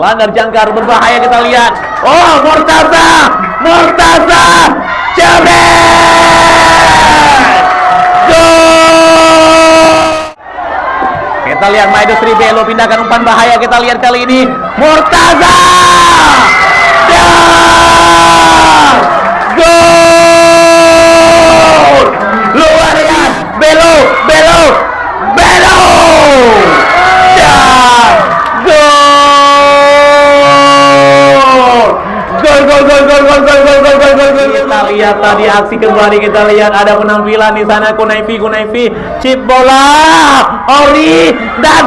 Gelandang jangkar berbahaya kita lihat. Oh, Mortaza, jebret, gol. Kita lihat Maido Sribelo pindahkan umpan bahaya kita lihat kali ini. Mortaza, gol. Luar biasa, Belo. Kita lihat tadi aksi kembali, kita lihat ada penampilan di sana Kunaifi chip bola Ori dan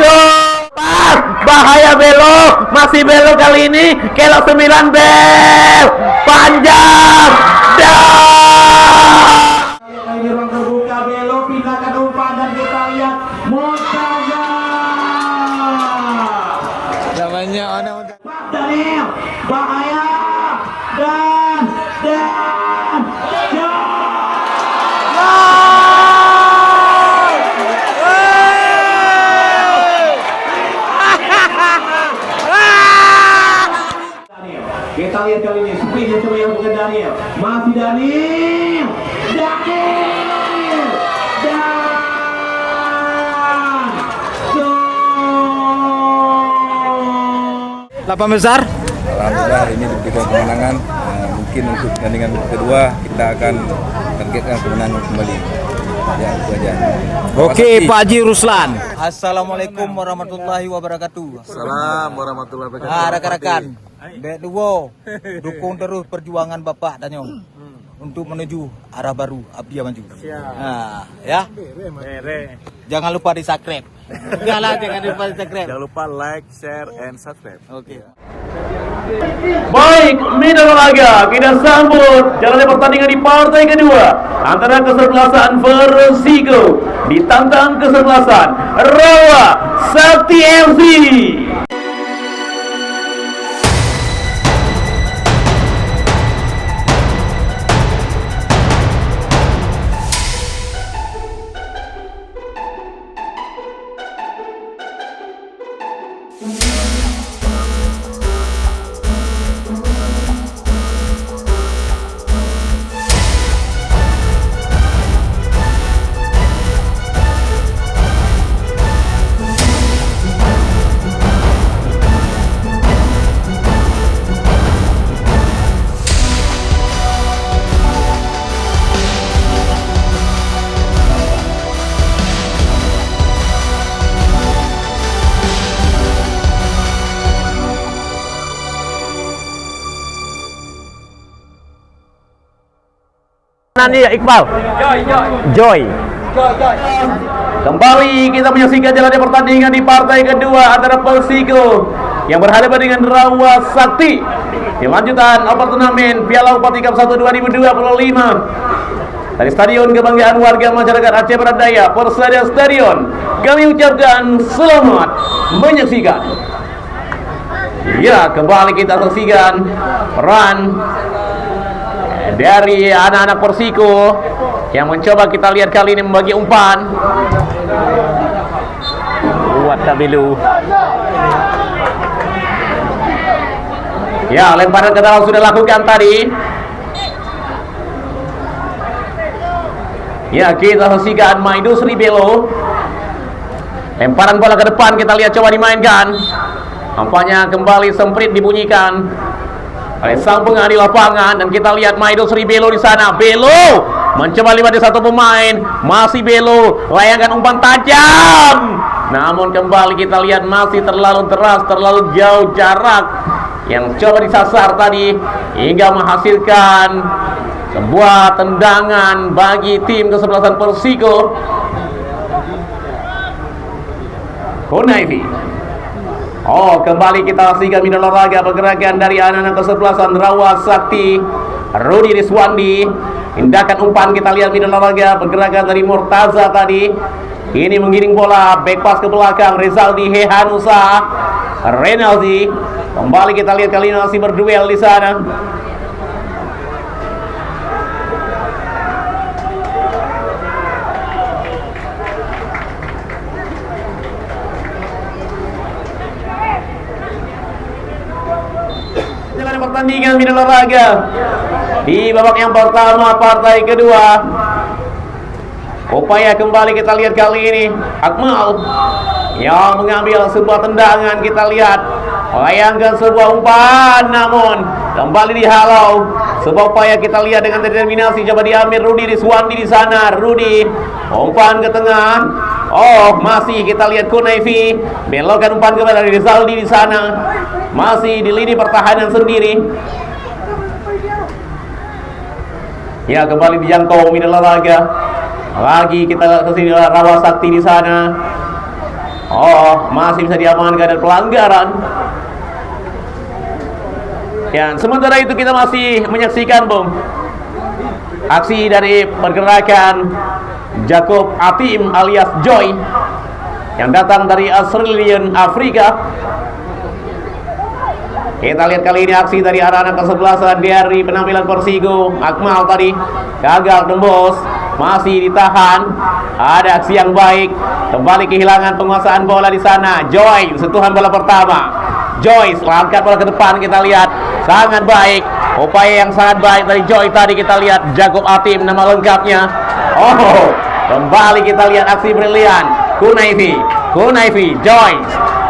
gol. Bahaya Belo, masih Belo kali ini, kelok 9 bel panjang Ini ruang terbuka, Belo pindahkan umpan dan kita lihat Mortaza. Namanya orang Daniel, bahaya dan kita lihat kali ini sprint yang coba yang bukan Daniel, masih Daniel dan gol. Lapan besar. Alhamdulillah ini diberikan kemenangan. Mungkin untuk pertandingan kedua kita akan targetkan kemenangan kembali. Ya, itu aja. Oke, Pak Haji Ruslan. Assalamualaikum warahmatullahi wabarakatuh. Assalamualaikum warahmatullahi wabarakatuh. Rekan-rekan, Dek Duwo, dukung terus perjuangan Bapak Tanyong untuk menuju arah baru Abdia Maju. Nah, ya. Jangan lupa di subscribe. Jangan lupa di subscribe. Jangan lupa like, share, and subscribe. Oke. Baik, Mitra Laga, kita sambut jalannya pertandingan di partai kedua antara kesebelasan Persiko ditantang kesebelasan Rawa Sakti FC. Nani Iqbal. Joy. Kembali kita menyaksikan jalannya pertandingan di partai kedua antara Persiko yang berhadapan dengan Rawa Sakti di lanjutan turnamen Piala Bupati Cup 1 2025 dari Stadion Kebanggaan Warga Masyarakat Aceh Barat Daya, Persada Stadion. Kami ucapkan selamat menyaksikan. Ya, kembali kita saksikan peran dari anak-anak Persiko yang mencoba kita lihat kali ini membagi umpan. Buat Tabilu. Ya, lemparan ke dalam sudah lakukan tadi. Ya, kita saksikan Maido Sribelo. Lemparan bola ke depan kita lihat coba dimainkan. Nampaknya kembali semprit dibunyikan oleh sang pengadil lapangan dan kita lihat Maido Sribelo di sana. Belo mencoba lewat satu pemain, masih Belo layangkan umpan tajam. Namun kembali kita lihat masih terlalu deras, terlalu jauh jarak yang coba disasar tadi hingga menghasilkan sebuah tendangan bagi tim kesebelasan Persiko. Kunaifi. Oh, kembali kita saksikan Mitra Olahraga pergerakan dari anak-anak kesebelasan Rawa Sakti Rudi Riswandi. Tindakan umpan kita lihat Mitra Olahraga pergerakan dari Mortaza tadi. Ini menggiring bola back pass ke belakang Rezaldi Hehanusa Renaldi. Kembali kita lihat kali ini masih berduel di sana. pertandingan minat olahraga di babak yang pertama partai kedua. Upaya kembali kita lihat kali ini Akmal yang mengambil sebuah tendangan, kita lihat layangkan sebuah umpan, namun kembali dihalau. Sebuah upaya kita lihat dengan determinasi, coba diambil Rudi Rizwandi di sana. Rudi umpan ke tengah. Oh, masih kita lihat Kunaifi belokkan umpan kepada Rizaldi di sana. Masih di lini pertahanan sendiri. Ya, kembali dijangkau minat olahraga. Lagi kita ke sini Rawasakti di sana. Oh, masih bisa diamankan dari pelanggaran. Ya, sementara itu kita masih menyaksikan, Bung, aksi dari pergerakan Jacob Atim alias Joy yang datang dari Australian Afrika. Kita lihat kali ini aksi dari anak-anak kesebelasan dari penampilan Persigo. Akmal tadi gagal tembus, masih ditahan. Ada aksi yang baik, kembali kehilangan penguasaan bola di sana. Joy, sentuhan bola pertama. Joy, angkat bola ke depan, kita lihat sangat baik. Upaya yang sangat baik dari Joy tadi, kita lihat Jacob Atim nama lengkapnya. Oh, kembali kita lihat aksi brilian Kunaifi, Joy,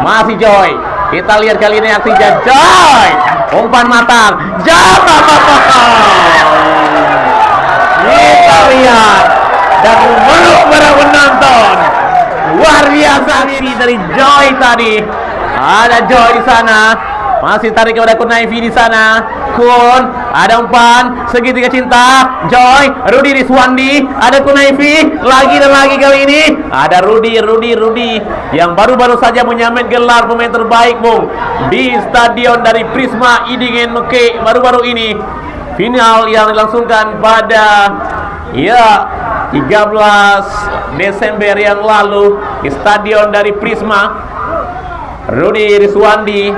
masih Joy. Kita lihat kali ini aksi Joy, umpan matang, Joy. Kita lihat dan meluk para penonton. Luar biasa aksi dari Joy tadi. Ada Joy di sana, masih tarik kepada Kunaifi di sana. Kun, ada umpan segitiga cinta. Joy, Rudi Rizwandi, ada Kunaifi, lagi dan lagi kali ini. Ada Rudi yang baru-baru saja menyabet gelar pemain terbaik, Bung, di stadion dari Prisma Idingen Meke baru-baru ini. Final yang dilangsungkan pada 13 Desember yang lalu di stadion dari Prisma. Rudi Rizwandi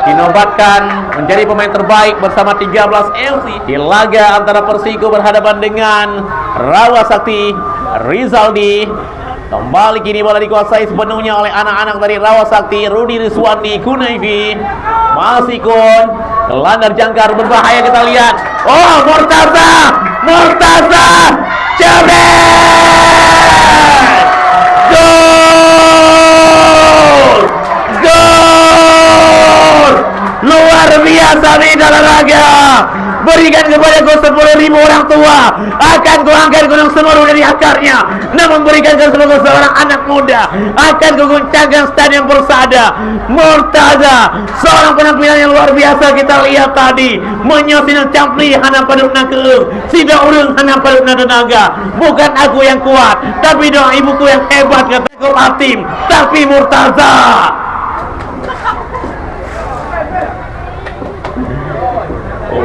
dinobatkan menjadi pemain terbaik bersama 13 FC di laga antara Persigo berhadapan dengan Rawasakti. Rizaldi kembali, kini bola dikuasai sepenuhnya oleh anak-anak dari Rawasakti. Rudi Rizwandi, Kunaifi, masih Kun, landar jangkar berbahaya, kita lihat. Oh, Murtaza, jebret, gol, luar biasa minat olahraga. Berikan kepadaku 10.000 orang tua, akan kuangkat gunung Semeru dari akarnya. Namun berikan kepada seorang anak muda, akan kuguncangkan stadion Persada. Murtaza, seorang penampilan yang luar biasa kita lihat tadi. Menyosin campli hana padukna keung, sida urung hana padukna tenaga. Bukan aku yang kuat, tapi doa ibuku yang hebat, kata Atim. Tapi Murtaza,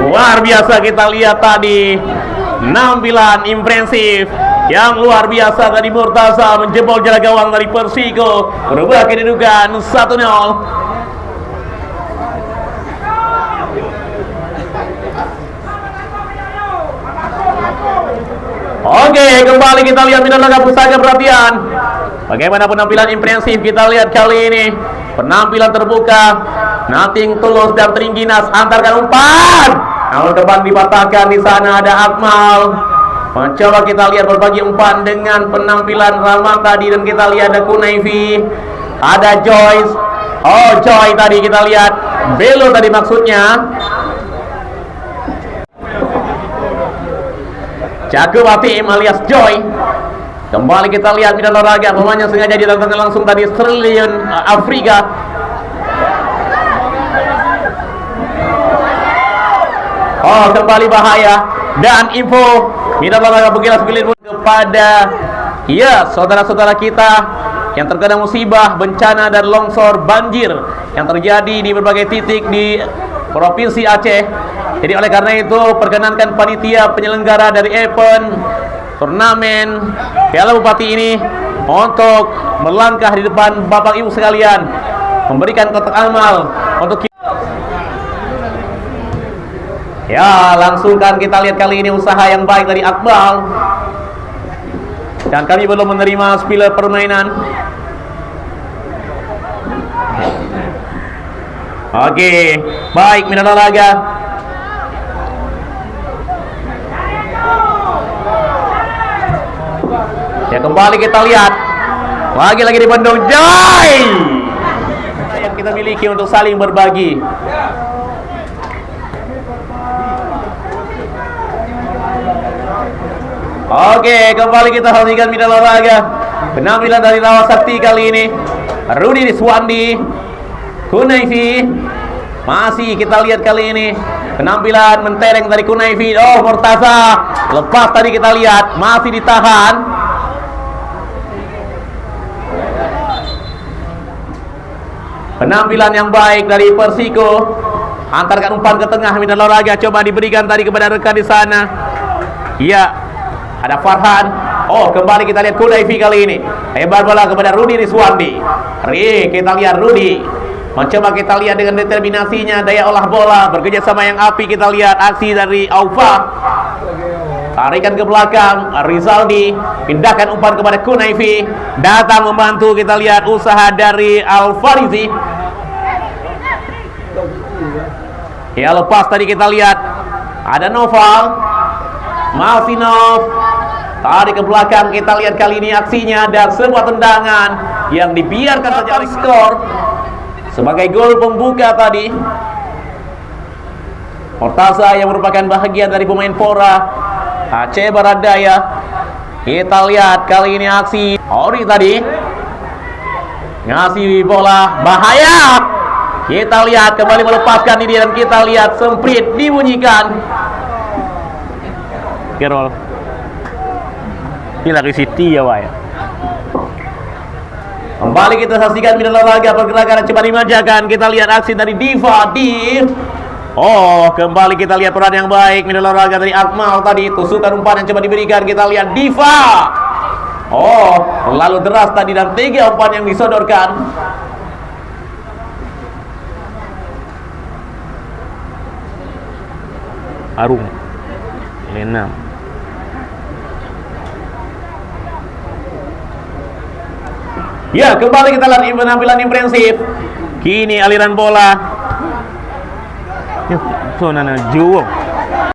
luar biasa kita lihat tadi. Penampilan impresif yang luar biasa tadi. Murtaza menjebol jarak gawang dari Persigo, berubah kedudukan 1-0. Oke, kembali kita lihat minat olahraga pusaka perhatian. Bagaimana penampilan impresif kita lihat kali ini. Penampilan terbuka, Nothing Tulus dan Tringginas antarkan umpan. Namun depan dipatahkan, di sana ada Akmal. Mencoba kita lihat berbagi umpan dengan penampilan Rahmat tadi, dan kita lihat ada Kunaifi, ada Joyce. Oh, Joy tadi kita lihat Belo tadi maksudnya. Jacob Atim alias Joy. Kembali kita lihat minat olahraga, pemainnya sengaja didatangkan langsung tadi Australian Afrika. Oh, kembali bahaya. Dan info minat olahraga bergilas-gilir kepada saudara-saudara kita yang terkena musibah, bencana dan longsor banjir yang terjadi di berbagai titik di Provinsi Aceh. Jadi oleh karena itu, perkenankan panitia penyelenggara dari event turnamen Piala Bupati ini untuk melangkah di depan Bapak Ibu sekalian, memberikan kotak amal untuk langsungkan kita lihat kali ini usaha yang baik dari Akmal. Dan kami belum menerima spiller permainan. Oke, baik minat olahraga. kembali kita lihat. Lagi-lagi di Bandung Jai. Yang kita miliki untuk saling berbagi. Oke, kembali kita saksikan medan olahraga. Penampilan dari Rawa Sakti kali ini. Rudi Riswandi, Kunaifi. Masih kita lihat kali ini penampilan mentereng dari Kunaifi. Oh, Murtaza lepas tadi kita lihat, masih ditahan. Penampilan yang baik dari Persiko. Antarkan umpan ke tengah medan olahraga, coba diberikan tadi kepada rekan di sana. Iya, ada Farhan. Oh, kembali kita lihat Kunaifi kali ini. Hebat bola kepada Rudi Riswandi. Kita lihat Rudi mencoba, kita lihat dengan determinasinya, daya olah bola, bekerja sama yang api. Kita lihat aksi dari Aufa. Tarikan ke belakang, Rizaldi. Pindahkan umpan kepada Kunaifi. Datang membantu, kita lihat usaha dari Al-Farizi. Ya, lepas tadi kita lihat ada Noval. Masih Nov. Tarik ke belakang, kita lihat kali ini aksinya dan sebuah tendangan yang dibiarkan saja skor sebagai gol pembuka tadi. Murtaza yang merupakan bahagian dari pemain Pora Aceh Barat Daya. Kita lihat kali ini aksi Ori tadi ngasih bola, bahaya. Kita lihat kembali melepaskan ini dan kita lihat semprit dibunyikan. Gerol. Gila ke City ya, Wak. Kembali kita saksikan medan olahraga, pergerakan coba dimanjakan. Kita lihat aksi dari Diva. Oh, kembali kita lihat peran yang baik medan olahraga dari Akmal tadi. Tusukan umpan yang coba diberikan. Kita lihat Diva. Oh, lalu deras tadi dan 3 umpan yang disodorkan. Arung Lena. Ya, kembali kita lihat penampilan impresif. Kini aliran bola. Sonana jual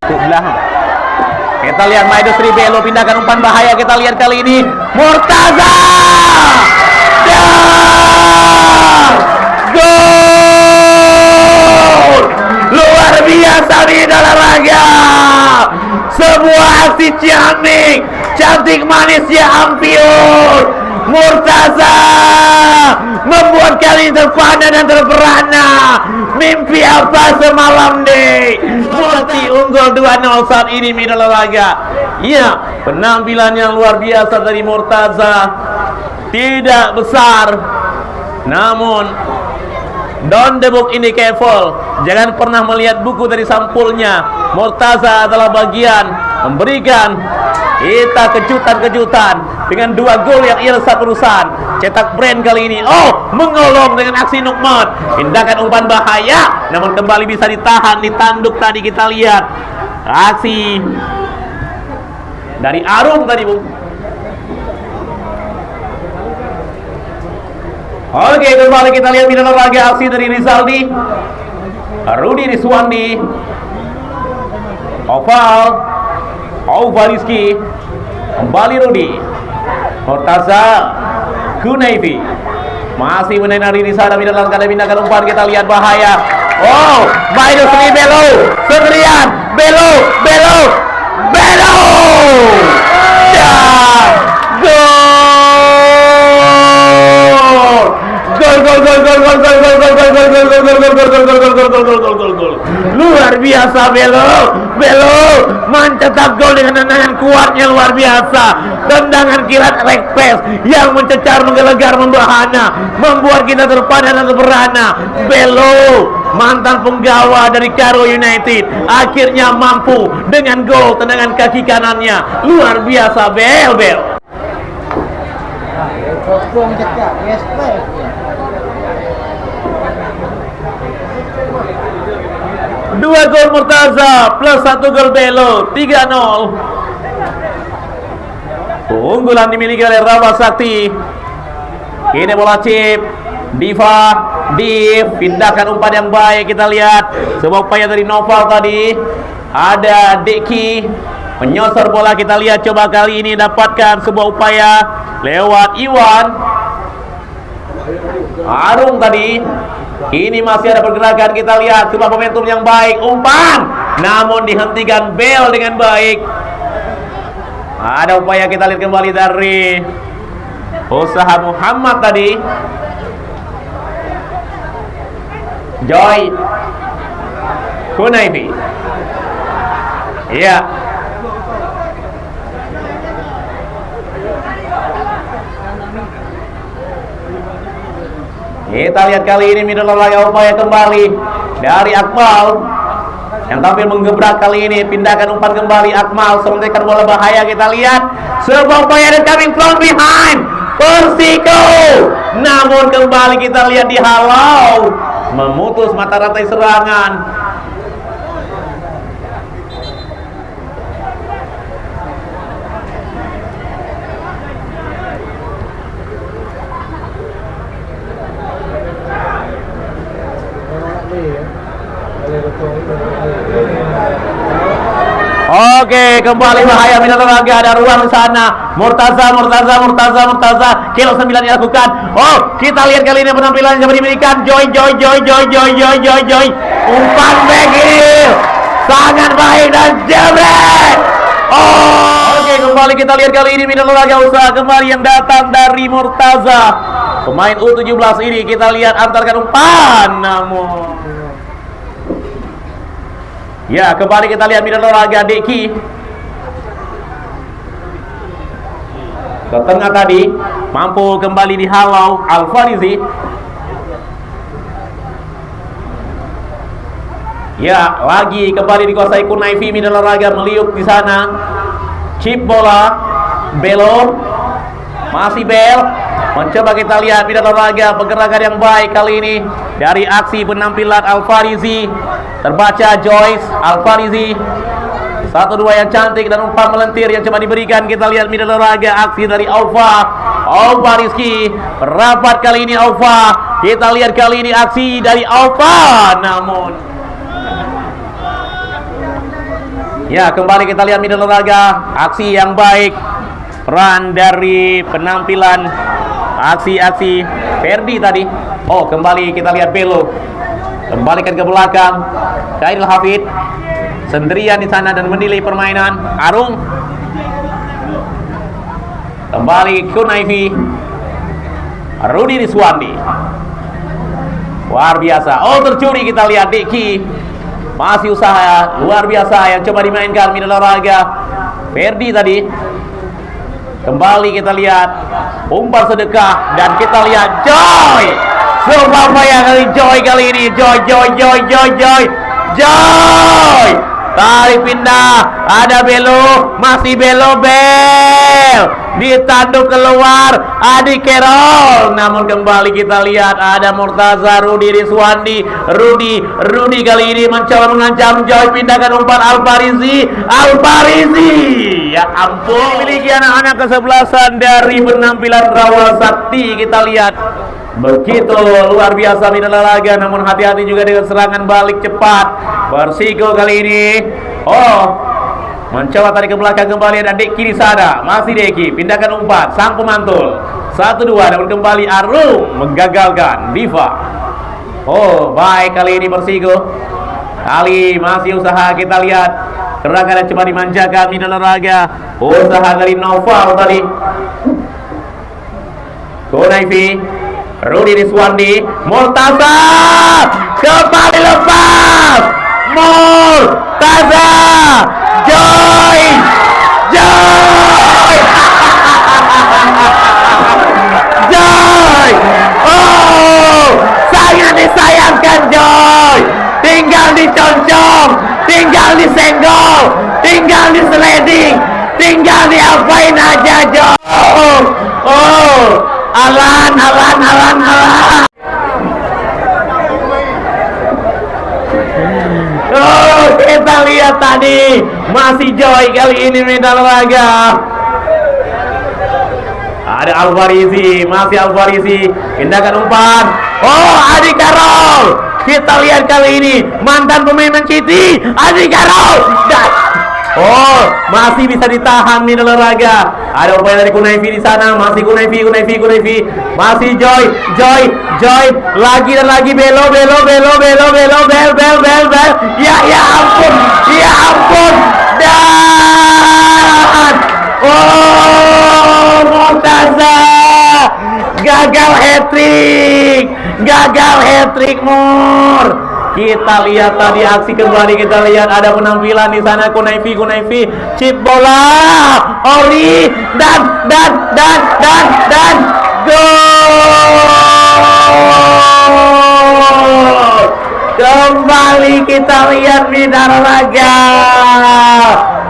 ke belakang. Kita lihat Maido Sri Belo pindahkan umpan bahaya. Kita lihat kali ini Murtaza. Gol! Luar biasa di dalam raga. Sebuah aksi cantik manis ya ampun. Murtaza membuat kali ini terpana dan terperana. Mimpi apa semalam deh. Multi unggul 2-0 saat ini medan olahraga. Iya, penampilan yang luar biasa dari Murtaza. Tidak besar, namun don't the book in the careful. Jangan pernah melihat buku dari sampulnya. Murtaza adalah bagian memberikan kita kejutan-kejutan dengan 2 gol yang ia resap perusahaan. Cetak brand kali ini. Oh, mengolong dengan aksi Nukman. Pindahkan umpan bahaya, namun kembali bisa ditahan, ditanduk tadi. Kita lihat aksi dari Arum tadi, Bu. Oke, kembali kita lihat medan olahraga aksi dari Rizaldi, Rudi Riswandi, Oval Rizky, kembali Rudi, Murtaza, Kunaifi, masih menenari di sana medan olahraga, pindahkan umpan. Kita lihat bahaya. Oh, Maido Sri Belo, Sendirian, Belo. Gol. Luar biasa Belo mencetak gol dengan tendangan kuatnya luar biasa. Tendangan kilat rekpes yang mencecar, menggelegar, membahana, membuat kita terpana dan terperana. Belo, mantan penggawa dari Karo United, akhirnya mampu dengan gol tendangan kaki kanannya. Luar biasa Bel. Dua gol Murtaza plus 1 gol Belo, 3-0. Keunggulan dimiliki oleh Rawa Sakti. Ini bola chip Diva, pindahkan umpan yang baik. Kita lihat sebuah upaya dari Noval tadi. Ada Deki, Menyosor bola, kita lihat coba kali ini dapatkan sebuah upaya lewat Iwan. Arung tadi. Ini masih ada pergerakan, kita lihat sebuah momentum yang baik, umpan, namun dihentikan Bel dengan baik. Ada upaya, kita lihat kembali dari usaha Muhammad tadi. Joy Kunaifi. Iya. Kita lihat kali ini middle laga upaya kembali dari Akmal yang tampil menggebrak kali ini. Pindahkan umpan kembali Akmal, sontekan bola bahaya, kita lihat sebuah upaya dan coming from behind Persiko, namun kembali kita lihat dihalau, memutus mata rantai serangan. Oke, kembali bahaya minat lagi, ada ruang di sana. Murtaza. Kilo 9 dilakukan. Oh, kita lihat kali ini penampilan yang diberikan Joy. Umpan Begil sangat baik dan jebret. Oh, oke, kembali kita lihat kali ini minat lagi usaha kembali yang datang dari Murtaza. Pemain U17 ini kita lihat antarkan umpan, namun ya, kembali kita lihat middle olahraga Deki ke tengah tadi, mampu kembali dihalau Alfarizi. Ya, lagi kembali dikuasai Kunaifi, middle olahraga meliuk di sana. Chip bola, Belo, masih Bel. Mencoba kita lihat middle olahraga pergerakan yang baik kali ini dari aksi penampilan Alfarizi. Terbaca Joyce Alfarizi, 1-2 yang cantik dan umpan melentir yang coba diberikan. Kita lihat middle olahraga aksi dari Alfa Rizky, merapat kali ini Alfa. Kita lihat kali ini aksi dari Alfa, namun ya, kembali kita lihat middle olahraga aksi yang baik, peran dari penampilan aksi Ferdi tadi. Oh, kembali kita lihat Belo, kembalikan ke belakang. Khairil Hafid sendirian di sana dan menilai permainan. Arung kembali Kunaifi, Rudi Riswandi, luar biasa. Oh, tercuri, kita lihat Deki masih usaha luar biasa yang coba dimainkan middle olahraga Ferdi tadi. Kembali kita lihat umpan sedekah dan kita lihat Joy. Coba upaya kali Joy kali ini. Joy. Tarik pindah. Ada Belo. Masih Bel. Ditanduk keluar. Adi Kerol. Namun kembali kita lihat ada Murtaza, Rudi Riswandi. Rudi kali ini mencoba mengancam Joy. Pindahkan umpan Alfarizi. Ya ampun. Memiliki anak-anak kesebelasan dari penampilan Rawasakti. Kita lihat begitu luar biasa middle olahraga, namun hati-hati juga dengan serangan balik cepat Persiko kali ini. Oh, mencoba tarik ke belakang kembali, ada Deki di sana. Masih Deki, pindahkan umpan sang pemantul. 1-2, namun kembali Arung menggagalkan Diva. Oh, baik kali ini Persiko. Kali masih usaha, kita lihat gerakan yang coba dimanjakan middle olahraga. Usaha dari Noval tadi. Kunaifi, Rudi Riswandi, Murtaza kembali lepas. Murtaza, Joy. Oh, sangat disayangkan Joy. Tinggal diconcong, tinggal disenggol, tinggal diseleding, tinggal diapain aja Joy. Oh, alan. Oh, kita lihat tadi masih Joy kali ini middle olahraga. Ada Alfarizi, masih Alfarizi, pindahkan umpan. Oh, Adi Karol. Kita lihat kali ini mantan pemain Man City, Adi Karol. Oh, masih bisa ditahan Mina Laraga. Ada upaya dari Kunaifi di sana, masih Kunaifi. Masih Joy. Lagi dan lagi bel. Ya ampun. Dan Murtaza gagal hat-trick Mur. Kita lihat tadi aksi kembali, kita lihat ada penampilan di sana Kunaifi, chip bola, Ori dan gol. Kembali kita lihat Mina Laraga.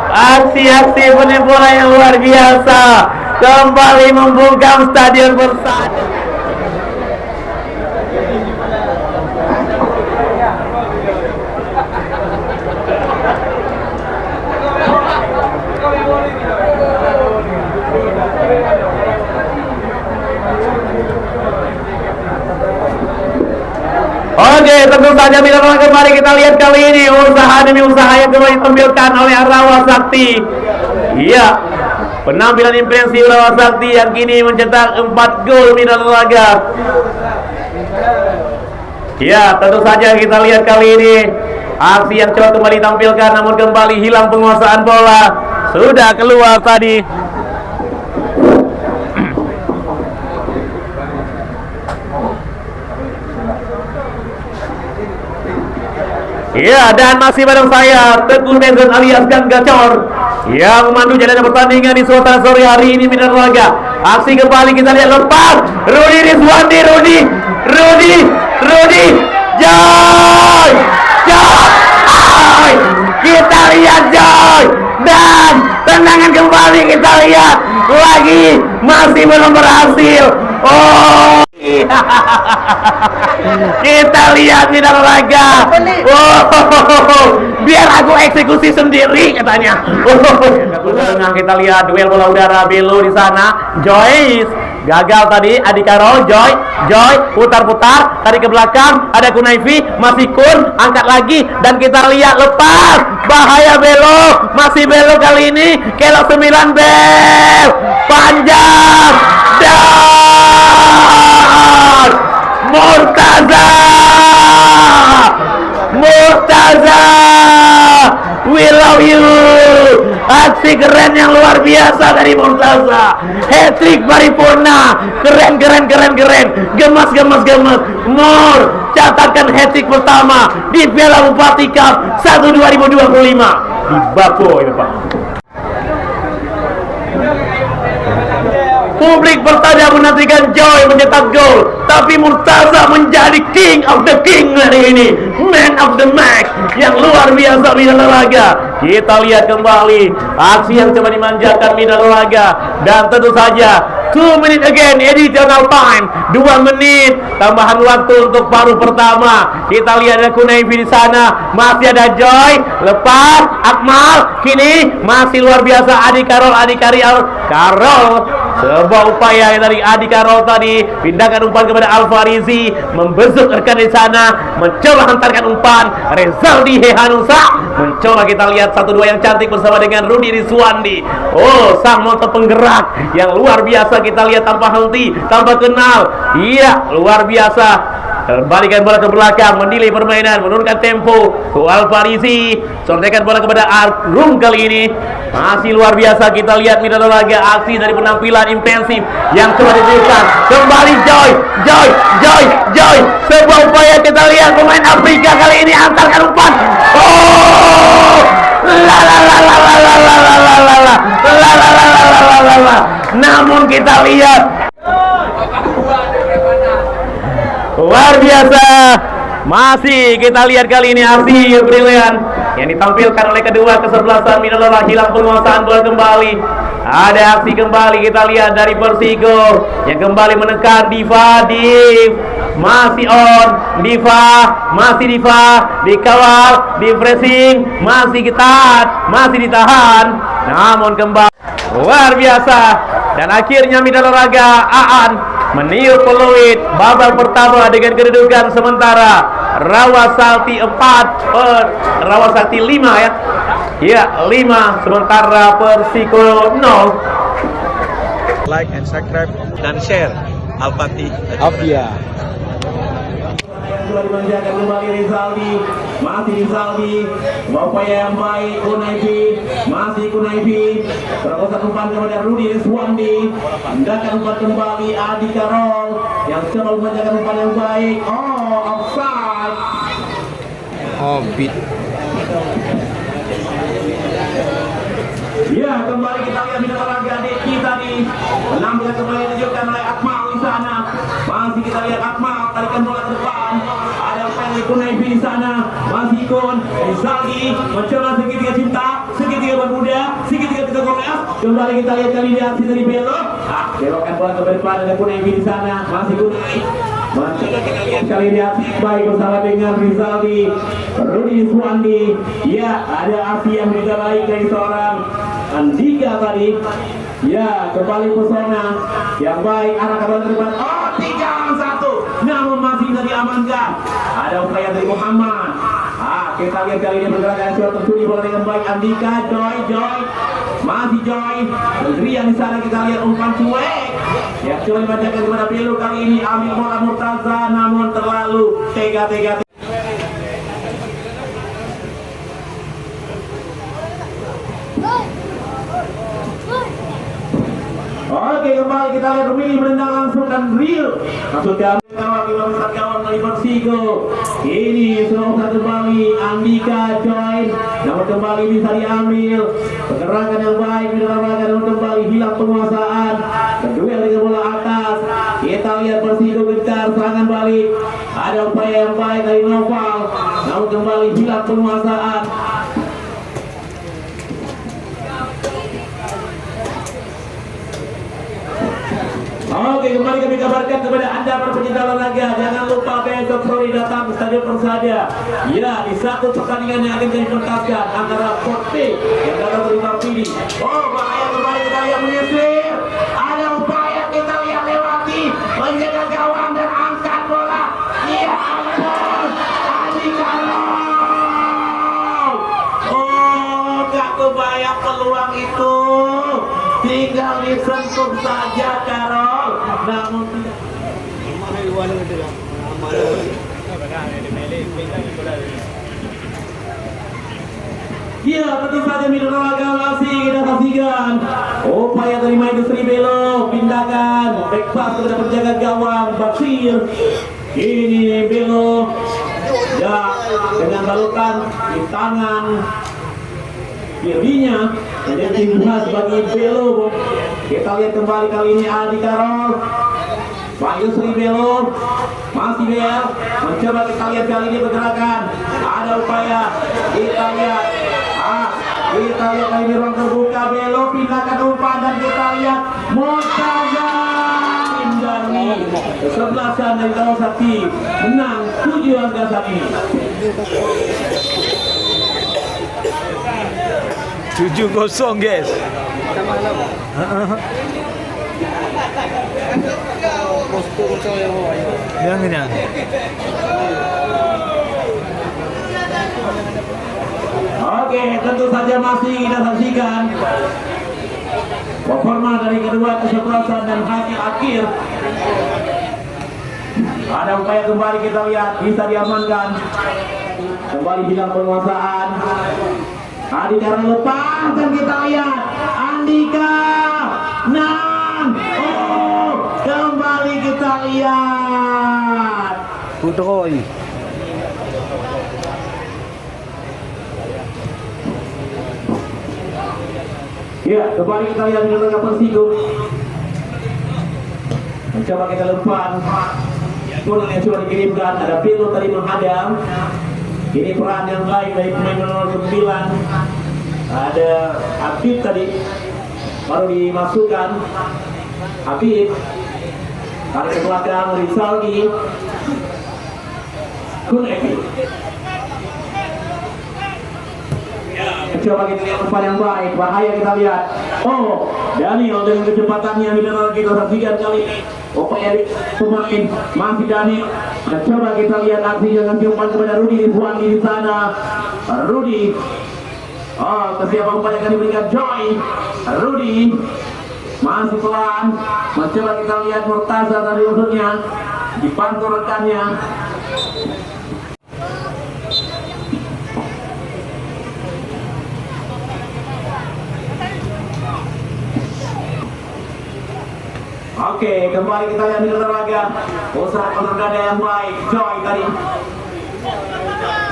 Aksi-aksi penipuan yang luar biasa kembali membungkam Stadion Bersatu. Oke, tentu saja Mina Laraga kembali kita lihat kali ini usaha demi usaha yang kembali ditampilkan oleh Rawa Sakti. Iya, penampilan impresif Rawa Sakti yang kini mencetak 4 gol Mina Laraga. Ya, tentu saja kita lihat kali ini aksi yang coba kembali ditampilkan, namun kembali hilang penguasaan bola. Sudah keluar tadi. Ya, dan masih bareng saya Teguh Menzon alias Gang Gacor yang memandu jalannya pertandingan di suasana sore hari ini Mina Laraga. Aksi kembali kita lihat lepas Rudi Rizwandi, Joy. Kita lihat Joy dan tendangan kembali kita lihat lagi masih belum berhasil. Oh, kita lihat Mina Laraga. Biar aku eksekusi sendiri katanya. Kita lihat duel bola udara Belo di sana. Joyce gagal tadi. Adi Karol, Joy putar tarik ke belakang. Ada Kunaifi, masih Kun, angkat lagi dan kita lihat lepas. Bahaya Belo, masih Belo kali ini. Kelok 9 bel panjang dan Murtaza, we love you. Aksi keren yang luar biasa dari Murtaza. Hat-trick paripurna. Keren. Gemas. Mur catatkan hat-trick pertama di Piala Bupati Cup 1 2025 di Bako ini Pak. Publik bertanya menantikan Joy mencetak gol, tapi Murtaza menjadi king of the king hari ini, man of the match yang luar biasa Mina Laraga. Kita lihat kembali aksi yang coba dimanjakan Mina Laraga dan tentu saja 2 menit again additional time, 2 menit tambahan waktu untuk paruh pertama. Kita lihat ada Kunaifi di sana, masih ada Joy, lepas Akmal, kini masih luar biasa Adi Karol. Sebuah upaya dari Adi Karol tadi, pindahkan umpan kepada Alfarizi, membesuk rekan di sana, mencoba hantarkan umpan. Rezaldi Hehanusa mencoba, kita lihat 1-2 yang cantik bersama dengan Rudi Rizwandi. Oh, sang motor penggerak yang luar biasa kita lihat tanpa henti, tanpa kenal. Iya, luar biasa. Balikan bola ke belakang, menilai permainan, menurunkan tempo. Alfarizi sortekan bola kepada Arum kali ini. Masih luar biasa kita lihat Mina Laraga, aksi dari penampilan intensif yang coba diberikan. Kembali Joy. Sebuah upaya kita lihat pemain Afrika kali ini antarkan umpan. Oh, namun kita lihat luar biasa. Masih kita lihat kali ini aksi brilian yang ditampilkan oleh kedua kesebelasan Mina Laraga, hilang penguasaan bola kembali. Ada aksi kembali kita lihat dari Persiko yang kembali menekan Diva. Masih on Diva dikawal, di pressing, masih ketat, masih ditahan, namun kembali luar biasa. Dan akhirnya Mina Laraga Aan meniup peluit babak pertama dengan kedudukan sementara Rawasakti 4 Rawasakti 5 ya. Ya, 5 sementara Persiko 0. Like and subscribe dan share. Al-Fatih. Abia. Sudah dimanjakan kembali Rizaldi, masih Rizaldi, upaya yang baik Kunaifi, masih Kunaifi, terobosan umpan kepada Rudi Rizwandi, hendakan umpan kembali Adi Karol yang coba memanjakan umpan yang baik. Oh, offside. Oh, beat. Ya, kembali kita lihat minat olahraga adik kita nih. Penampilan kembali ditunjukkan oleh Akmal di sana. Masih kita lihat Akmal tarikan bola ke depan. Ada Pele Kunaifi di sana. Masih Kun Rizaldi mencoba segitiga cinta, segitiga bermuda, segitiga tiga kolas. Kembali kita lihat kali ini aksi dari belok. Belokkan bola ke depan, ada Kunaifi di sana. Masih Kunaifi. Kali ini aksi baik bersama dengan Rizaldi, Rudi Suwandi. Ya, ada aksi yang juga baik dari seorang Andika tadi. Ya, kembali pesona yang baik arah bola ke depan. Oh, 3-1. Namun masih bisa diamankan. Ada upaya dari Muhammad. Kita lihat kali ini pergerakan sudah tertuju bola dengan baik Andika, Joy. Masih Joy. Rian di sana kita lihat umpan cuek. Ya, coba dibacakan kepada Belu kali ini ambil bola Murtaza namun terlalu tega. Oke, kembali kita lihat Rumini menendang langsung dan real. Maksudnya kawal besar kawan dari Persiko. Ini sudah kembali Andika join. Namun kembali bisa diambil. Pergerakan yang baik di dalam laga namun kembali hilang penguasaan. Kedua dengan bola atas. Kita lihat Persiko gencar serangan balik. Ada upaya yang baik dari Noval. Namun kembali hilang penguasaan. Oke, kembali kami kabarkan kepada Anda para pecinta olahraga, jangan lupa besok sore datang ke Stadion Persada. Ya, di satu pertandingan yang akan dipertaskan antara Forte yang datang dari Bapidi. Oh, bahaya kembali kita lihat menyisir. Ada upaya kita lihat lewati menjaga gawang dan angkat bola. Ya ampun, Adi Karol. Oh, gak kebayang peluang itu. Tinggal disentuh saja Karol, namun tidak. Ya, tentu saja minum olahraga masih kita saksikan. Upaya dari Maidus Ribelo, pindahkan back pass kepada penjaga gawang Basir. Ini Belo, ya dengan balutan di tangan kirinya menjadi timnas bagi Belo. Kita lihat kembali kali ini Adi Karol, Pak Yusri Belo, masih Bel mencoba. Kita lihat kali ini pergerakan, ada upaya. Kita lihat kali ini ruang terbuka. Belo pindahkan umpan dan kita lihat Murtaza hindari kesebelasan dari Kawasaki menang 7 angka saat ini. 7-0 guys. Jangan. Oke, tentu saja masih kita saksikan performa dari kedua kesebelasan dan hasil akhir. Ada upaya kembali kita lihat bisa diamankan. Kembali hilang penguasaan. Adi Karol lepas dan kita lihat Andika. Oh, kembali kita lihat Putroy. ya, kembali kita lihat di belakang Persiko. Mencoba kita lempar. Bola yang sudah dikirimkan, ada Pilo tadi menghadang. Ini peran yang baik dari pemain nomor 9. Ada Habib tadi baru dimasukkan. Habib tarik ke belakang Rizaldi. Kunaifi. Coba kita lihat umpan yang baik, bahaya kita lihat. Oh, Daniel dengan kecepatannya mineral kita saksikan kali ini. Upaya pemain masih Daniel. Dan coba kita lihat aksi dengan umpan kepada Rudi Rizwandi di sana. Rudi Oh, kesiapan umpan akan diberikan Joy. Rudy masih pelan. Mencoba kita lihat Murtaza dari untuknya. Dibantu rekannya. Oke, kembali kita lihat di olahraga. Usaha olahraga yang baik. Joy tadi.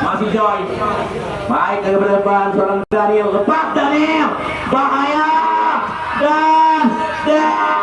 Masih Joy. Baik ke depan seorang Daniel. Lepas Daniel. Bahaya. Dan Joy.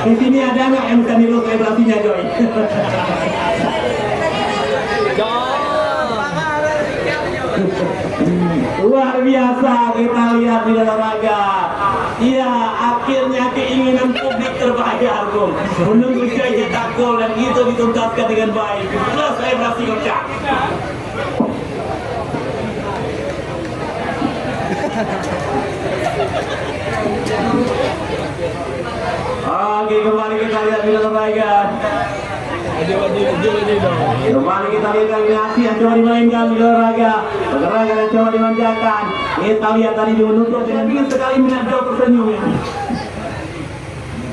Di sini ada nggak yang bisa niru selebrasinya, Joy? Luar biasa kita lihat di olahraga. Iya, akhirnya keinginan publik terbayar, Bung. Menunggu Joy cetak gol dan itu dituntaskan dengan baik. Plus selebrasi kocak. Oke, kembali kita lihat di olahraga. Kembali kita lihat kombinasi yang coba dimainkan di olahraga. Olahraga yang coba dimanjakan. Kita lihat tadi menutup dengan dingin sekali minat jauh tersenyum.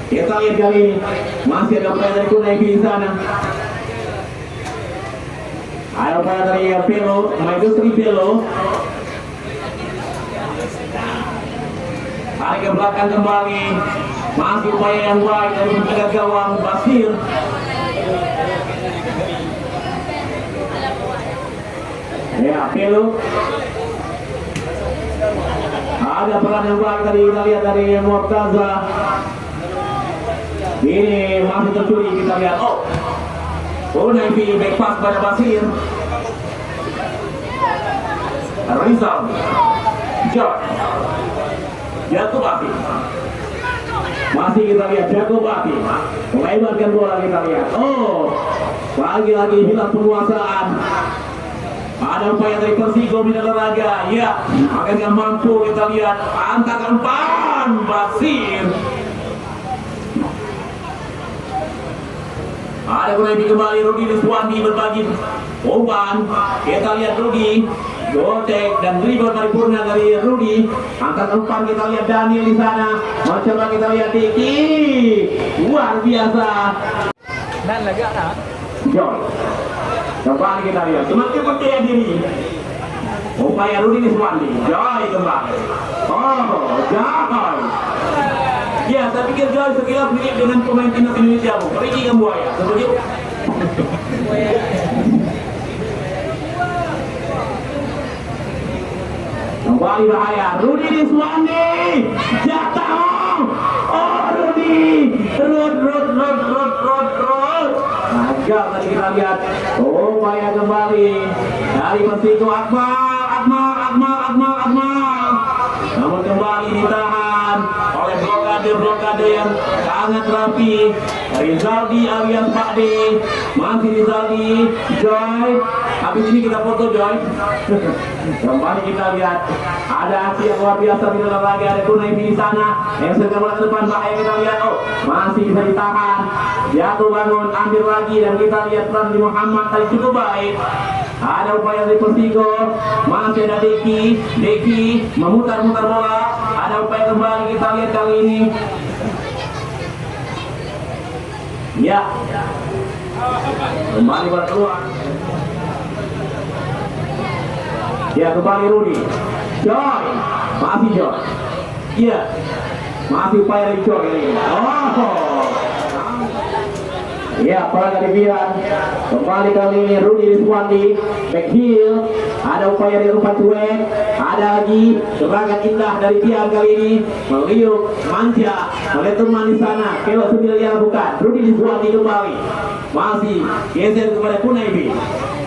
Kita lihat kali ini masih ada upaya dari Kunaifi di sana. Ada upaya dari Pelo, Maidustri Pelo. Tarik ke belakang kembali. Masih upaya yang baik dari penjaga gawang Basir. Ya, Pelo. Ada peran yang baik tadi kita lihat dari Murtaza. Ini masih tercuri kita lihat. Naifi back pass pada Basir. Rizal. George. Jatuh Bati. Masih kita lihat Jago Bati. Melebarkan bola kita lihat. Lagi-lagi hilang penguasaan. Ada upaya dari Persigo di olahraga. Ya, akhirnya mampu kita lihat. Antakan umpan Basir. Ada Kunaifi kembali. Rudy Riswandi berbagi umpan. Kita lihat Rudy. Gotek dan dribble paripurna dari Rudy. Angkat umpan kita lihat Daniel di sana. Mencoba kita lihat Diki. Luar biasa. Dan lagi ada. Joy. Kembali kita lihat. Semakin percaya diri. Upaya Rudy Riswandi. Joy kembali. Joy. Ya, saya pikir Joy sekilas mirip dengan pemain timnas Indonesia. Ricky Kambuaya. Setuju? Kembali bahaya. Rudy Riswandi. Jatuh. Rudy. Rod. Agak tadi kita lihat. Upaya kembali dari Persigo. Akmal. Namun kembali ditahan oleh blokade yang sangat rapi. Rizaldi alias Pak D. Masih Rizaldi. Joy. Habis ini kita foto Joy. Kembali kita lihat ada aksi yang luar biasa di dalam lagi. Ada Kunaifi di sana yang sedang bola ke depan. Bahaya kita lihat. Masih bisa ditahan. Jatuh bangun, ambil lagi dan kita lihat peran di Muhammad tadi cukup baik. Ada upaya dari Persigo. Masih ada Deki memutar-mutar bola. Ada upaya kembali kita lihat kali ini. Ya. Kembali bola keluar. Ya, kembali Rudy. Joy. Masih Joy. Iya. Masih upaya dari Joy ini. Ya, para dari Bian. Kembali kali ini Rudy Riswandi. Back heel. Ada upaya dari umpan cuek. Ada lagi serangan indah dari Bian kali ini. Meliuk, manja. Oleh teman di sana. Kelo Sumil yang bukan. Rudy Riswandi kembali. Masih geser kepada Kunaifi.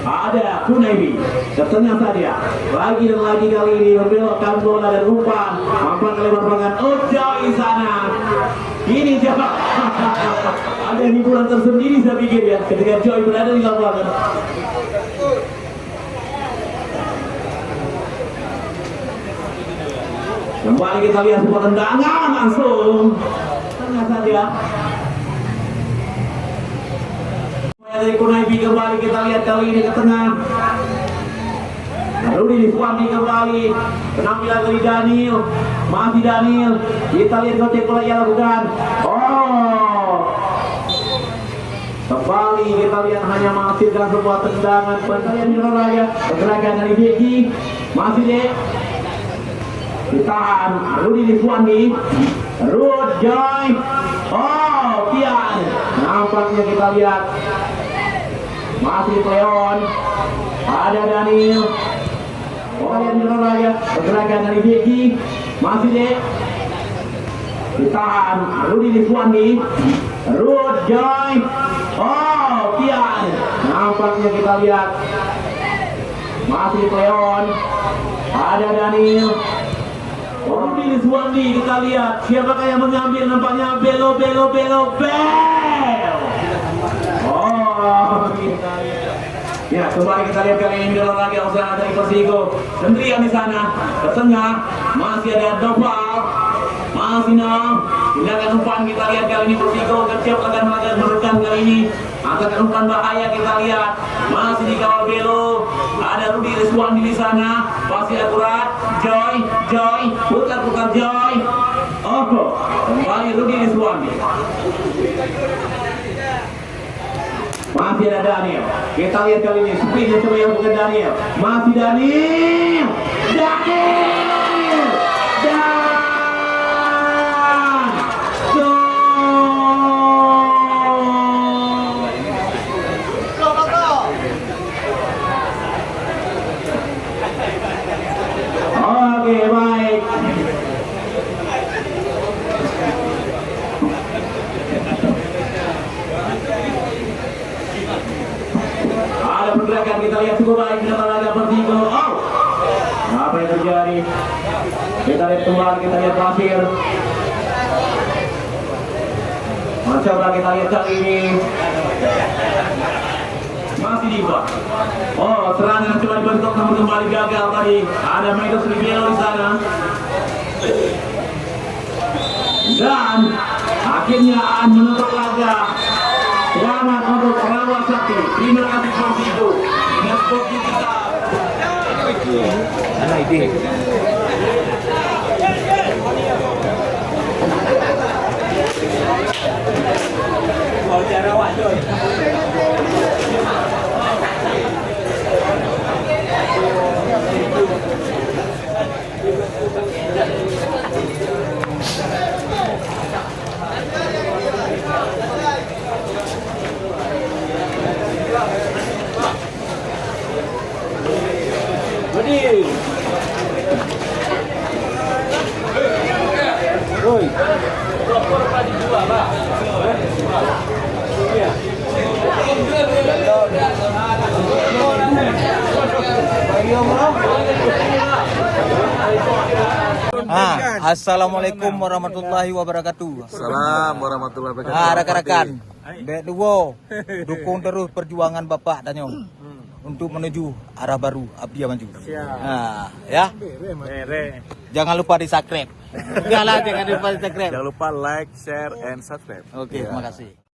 Ada Kunaibi ke tengah saja. Lagi dan lagi kali ini membelokkan bola dan umpan. Mampan kali berpangan Ojai sana. Ini siapa? Ada hiburan tersendiri saya pikir ya ketika Joy berada di lapangan. Kembali kita lihat sebuah tendangan langsung tengah saja. Dari Kunaibi kembali kita lihat kali ini ke tengah. Rudi Diswandi kembali. Penampilan dari Daniel. Masih Daniel. Kita lihat kontek bola yang lakukan. Oh. Kembali kita lihat hanya menghasilkan sebuah tendangan penarian di olahraga. Pergerakan dari Beki. Masih deh. Ditahan. Rudi Diswandi. Rud Joy. Oh, Pian. Nampaknya kita lihat. Masih Leon. Ada Daniel. Pergerakan di olahraga. Pergerakan dari Beki. Masih deh. Ditahan. Rudi Diswandi. Rud Joy. Oh, Pian. Nampaknya kita lihat. Masih Leon. Ada Daniel. Rudi Diswandi kita lihat. Siapakah yang mengambil? Nampaknya Belo. Oh, kita lihat. Ya, kembali kita lihat kali ini dalam lagi usaha dari Persigo. Sendirian di sana. Ke tengah. Masih ada Doval. Masih Nong. Tindakan umpan kita lihat kali ini Persigo kecil akan melakukan kali ini. Angkatan umpan bahaya kita lihat. Masih dikawal Belo. Ada Rudi Diswandi di sana. Masih akurat. Joy. Putar Joy. Oh, kembali Rudi Diswandi. Masih ada Daniel. Kita lihat kali ini speednya coba yang bukan Daniel. Masih Daniel. Oke, baik. Ada pergerakan kita lihat cukup baik di dalam laga Persigo. Oh, apa yang terjadi? Kita lihat kembali, kita lihat Pasir. Coba kita lihat kali ini. Masih Diva. Oh, serangan coba dibentuk namun kembali gagal tadi. Ada Michael Sribielo di sana. Dan akhirnya Aan menutup laga. Selamat untuk Rawat Sakti. Terima kasih Persigo. Dengan skor kita. Ada ide. Assalamualaikum warahmatullahi wabarakatuh. Salam warahmatullahi wabarakatuh. Rekan-rekan, Bek Duo, dukung terus perjuangan Bapak Danyong untuk menuju arah baru Abdia Maju. Ya. Jangan lupa di subscribe. Jangan lupa di subscribe. Jangan lupa like, share, and subscribe. Oke, terima kasih.